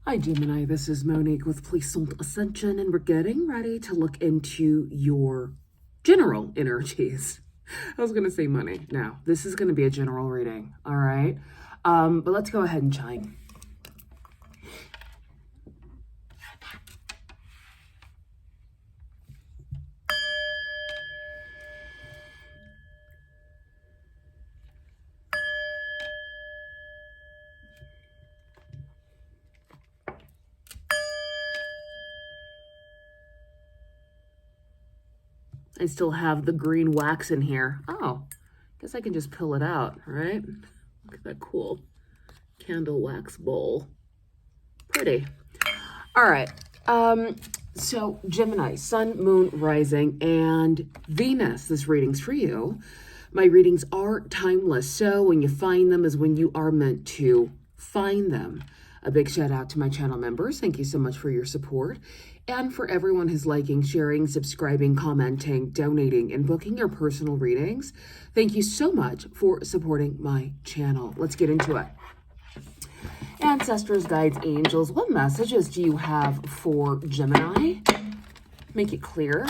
Hi Gemini, this is Monique with Puissant Ascension, and we're getting ready to look into your general energies. I was going to say money. Now, this is going to be a general reading, all right? But let's go ahead and chime. I still have the green wax in here. Oh, guess I can just pull it out, right? Look at that cool candle wax bowl. Pretty. All right. So Gemini, Sun, Moon, Rising, and Venus. This reading's for you. My readings are timeless. So when you find them is when you are meant to find them. A big shout out to my channel members. Thank you so much for your support. And for everyone who's liking, sharing, subscribing, commenting, donating, and booking your personal readings. Thank you so much for supporting my channel. Let's get into it. Ancestors, guides, angels, what messages do you have for Gemini? Make it clear.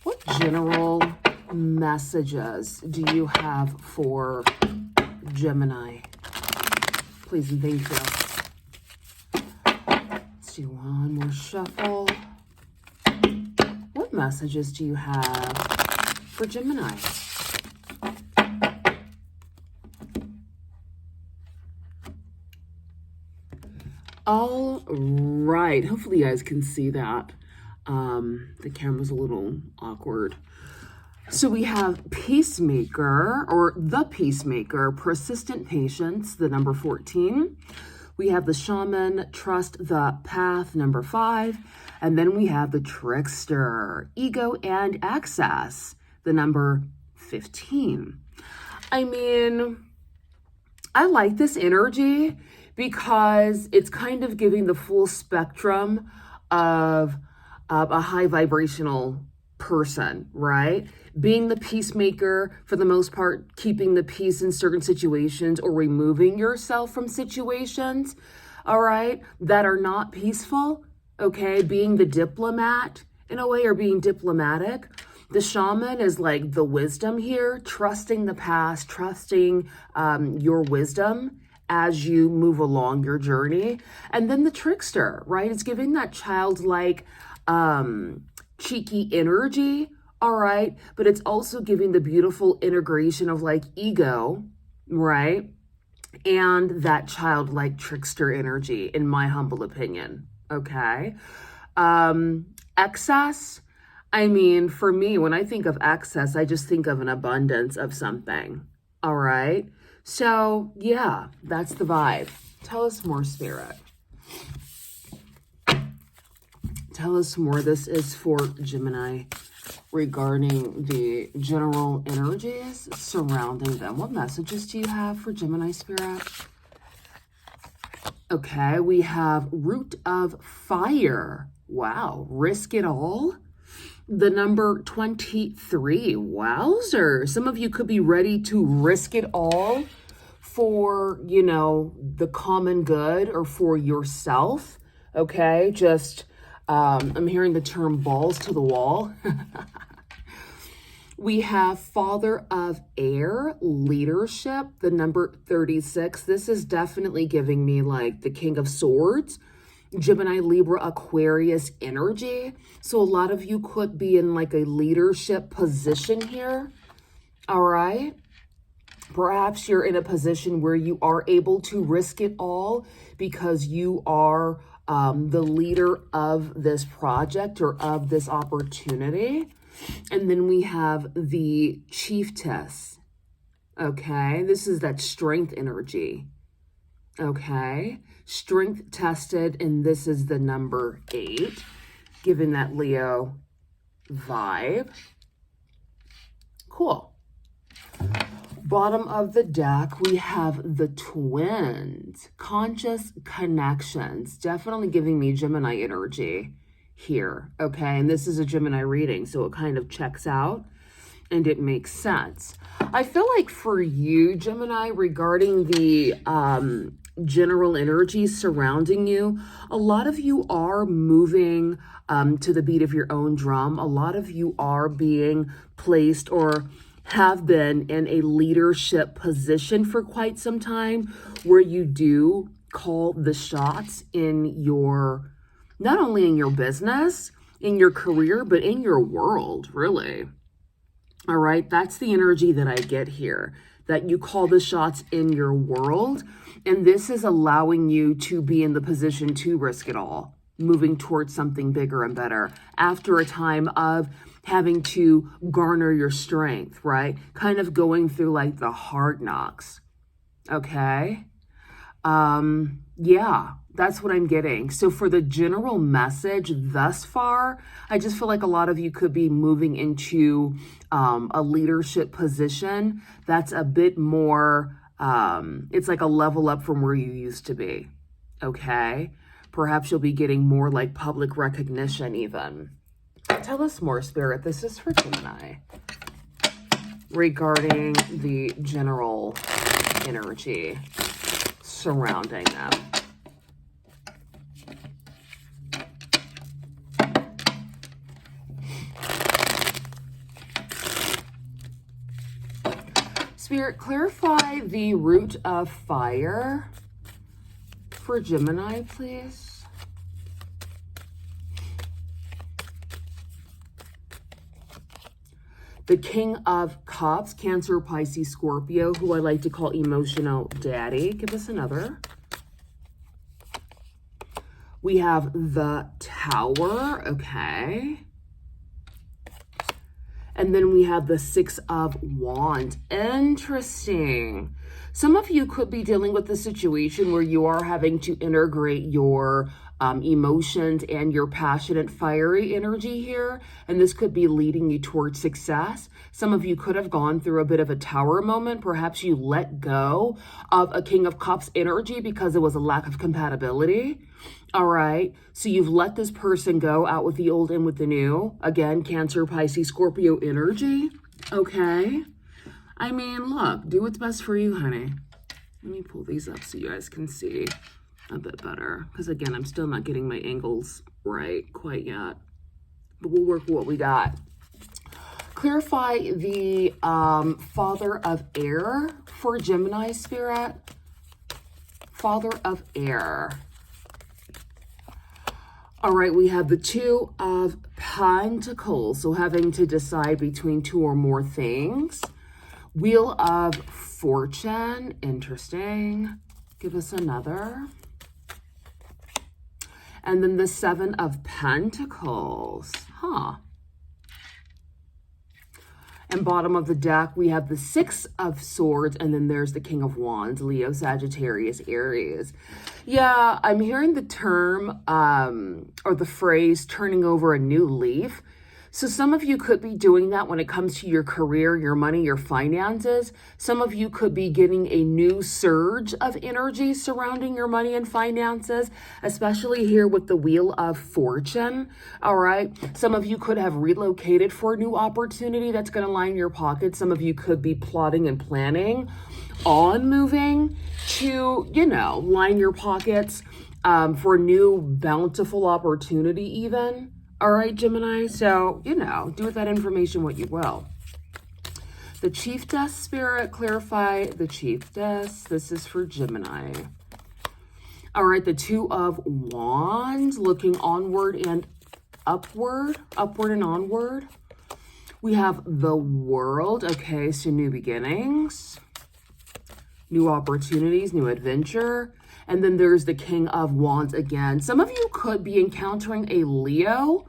What general messages do you have for Gemini? Please and thank you. Let's do one more shuffle. What messages do you have for Gemini? All right. Hopefully you guys can see that. The camera's a little awkward. So we have Peacemaker, or the Peacemaker, Persistent Patience, the number 14. We have the Shaman, Trust the Path, number 5. And then we have the Trickster, Ego and Access, the number 15. I mean, I like this energy because it's kind of giving the full spectrum of a high vibrational person, right? Being the peacemaker, for the most part, keeping the peace in certain situations or removing yourself from situations, all right, that are not peaceful, okay? Being the diplomat in a way, or being diplomatic. The shaman is like the wisdom here, trusting the past, trusting your wisdom as you move along your journey. And then the trickster, right? It's giving that childlike, cheeky energy, all right? But it's also giving the beautiful integration of like ego, right? And that childlike trickster energy, in my humble opinion, okay? Excess, I mean, for me, when I think of excess, I just think of an abundance of something, all right? So, yeah, that's the vibe. Tell us more, Spirit. Tell us more. This is for Gemini regarding the general energies surrounding them. What messages do you have for Gemini, Spirit? Okay, we have Root of Fire. Wow, risk it all. The number 23. Wowzer. Some of you could be ready to risk it all for, you know, the common good or for yourself. Okay, just, I'm hearing the term balls to the wall. We have Father of Air, Leadership, the number 36. This is definitely giving me like the King of Swords, Gemini, Libra, Aquarius energy. So a lot of you could be in like a leadership position here. All right. Perhaps you're in a position where you are able to risk it all because you are the leader of this project or of this opportunity. And then we have the Chiefess. Okay. This is that strength energy. Okay. Strength tested, and this is the number 8, giving that Leo vibe. Cool. Bottom of the deck, we have the Twins, Conscious Connections, definitely giving me Gemini energy here, okay? And this is a Gemini reading, so it kind of checks out and it makes sense. I feel like for you, Gemini, regarding the general energy surrounding you. A lot of you are moving to the beat of your own drum. A lot of you are being placed or have been in a leadership position for quite some time where you do call the shots in your, not only in your business, in your career, but in your world, really. All right, that's the energy that I get here, that you call the shots in your world. And this is allowing you to be in the position to risk it all, moving towards something bigger and better after a time of having to garner your strength, right? Kind of going through like the hard knocks. Okay. Yeah, that's what I'm getting. So for the general message thus far, I just feel like a lot of you could be moving into a leadership position that's a bit more, it's like a level up from where you used to be. Okay. Perhaps you'll be getting more like public recognition even. Tell us more, Spirit. This is for Gemini regarding the general energy surrounding them. Spirit, clarify the root of fire for Gemini, please. The King of Cups, Cancer, Pisces, Scorpio, who I like to call emotional daddy. Give us another. We have the Tower, okay. And then we have the Six of Wands. Interesting. Some of you could be dealing with the situation where you are having to integrate your emotions and your passionate, fiery energy here. And this could be leading you towards success. Some of you could have gone through a bit of a Tower moment. Perhaps you let go of a King of Cups energy because there was a lack of compatibility. All right. So you've let this person go, out with the old, in with the new. Again, Cancer, Pisces, Scorpio energy. Okay. I mean, look, do what's best for you, honey. Let me pull these up so you guys can see a bit better. Because again, I'm still not getting my angles right quite yet. But we'll work with what we got. Clarify the Father of Air for Gemini, Spirit. Father of Air. All right, we have the Two of Pentacles. So having to decide between two or more things. Wheel of Fortune. Interesting. Give us another. And then the Seven of Pentacles. Huh. And bottom of the deck, we have the Six of Swords, and then there's the King of Wands, Leo, Sagittarius, Aries. Yeah, I'm hearing the term or the phrase turning over a new leaf. So some of you could be doing that when it comes to your career, your money, your finances. Some of you could be getting a new surge of energy surrounding your money and finances, especially here with the Wheel of Fortune. All right. Some of you could have relocated for a new opportunity that's going to line your pocket. Some of you could be plotting and planning on moving to, you know, line your pockets for a new bountiful opportunity even. All right, Gemini. So, you know, do with that information what you will. The Chiefess, Spirit, clarify the Chiefess. This is for Gemini. All right, the Two of Wands, looking onward and upward, upward and onward. We have the World. Okay, so new beginnings, new opportunities, new adventure. And then there's the King of Wands again. Some of you could be encountering a Leo,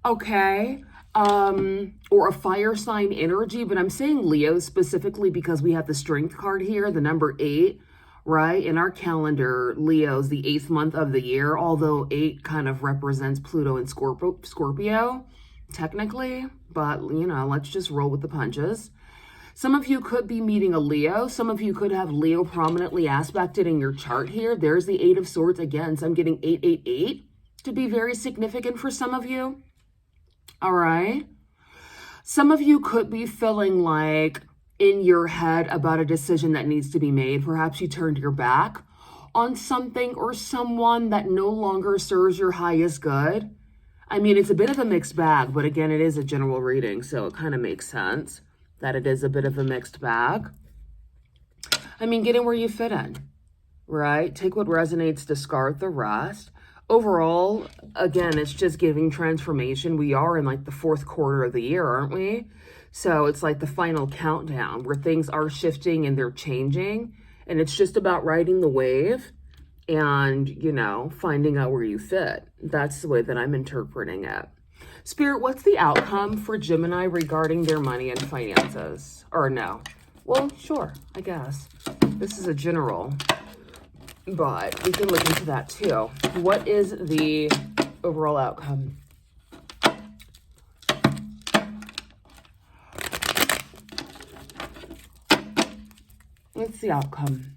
okay, or a fire sign energy, but I'm saying Leo specifically because we have the Strength card here, the number 8, right? In our calendar, Leo's the 8th month of the year, although 8 kind of represents Pluto and Scorpio, technically, but, you know, let's just roll with the punches. Some of you could be meeting a Leo. Some of you could have Leo prominently aspected in your chart here. There's the 8 of Swords again. So I'm getting 888 to be very significant for some of you. All right. Some of you could be feeling like in your head about a decision that needs to be made. Perhaps you turned your back on something or someone that no longer serves your highest good. I mean, it's a bit of a mixed bag, but again, it is a general reading, so it kind of makes sense that it is a bit of a mixed bag. I mean, get in where you fit in, right? Take what resonates, discard the rest. Overall, again, it's just giving transformation. We are in like the 4th quarter of the year, aren't we? So it's like the final countdown where things are shifting and they're changing. And it's just about riding the wave and, you know, finding out where you fit. That's the way that I'm interpreting it. Spirit, what's the outcome for Gemini regarding their money and finances? Or no? Well, sure, I guess. This is a general, but we can look into that too. What is the overall outcome? What's the outcome?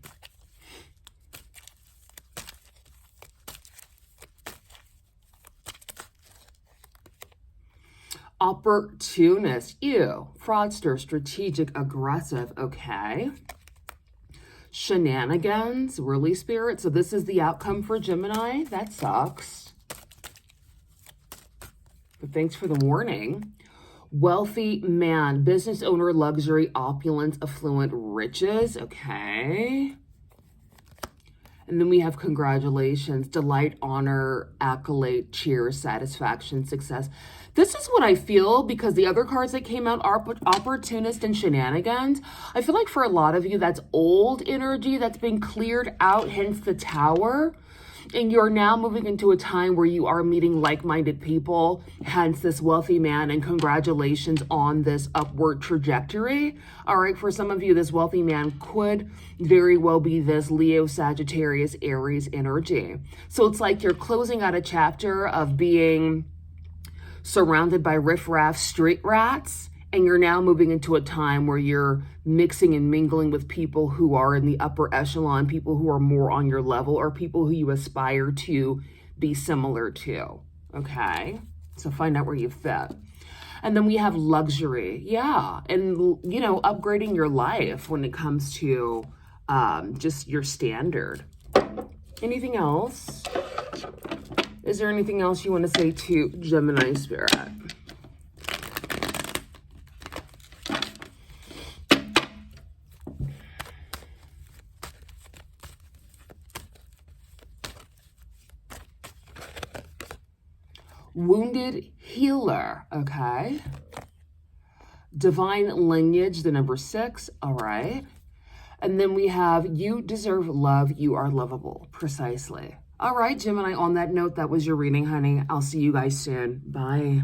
Opportunist, ew. Fraudster, strategic, aggressive, okay. Shenanigans, really, Spirit? So this is the outcome for Gemini? That sucks. But thanks for the warning. Wealthy man, business owner, luxury, opulence, affluent, riches. Okay. And then we have congratulations, delight, honor, accolade, cheer, satisfaction, success. This is what I feel because the other cards that came out are opportunist and shenanigans. I feel like for a lot of you, that's old energy that's been cleared out, hence the Tower. And you're now moving into a time where you are meeting like-minded people, hence this wealthy man, and congratulations on this upward trajectory. All right, for some of you, this wealthy man could very well be this Leo, Sagittarius, Aries energy. So it's like you're closing out a chapter of being surrounded by riffraff street rats, and you're now moving into a time where you're mixing and mingling with people who are in the upper echelon, people who are more on your level, or people who you aspire to be similar to, okay? So find out where you fit. And then we have luxury, yeah, and, you know, upgrading your life when it comes to just your standard. Anything else? Is there anything else you want to say to Gemini, Spirit? Wounded healer, okay. Divine lineage, the number 6, all right. And then we have you deserve love, you are lovable, precisely. All right, Gemini, on that note, that was your reading, honey. I'll see you guys soon. Bye.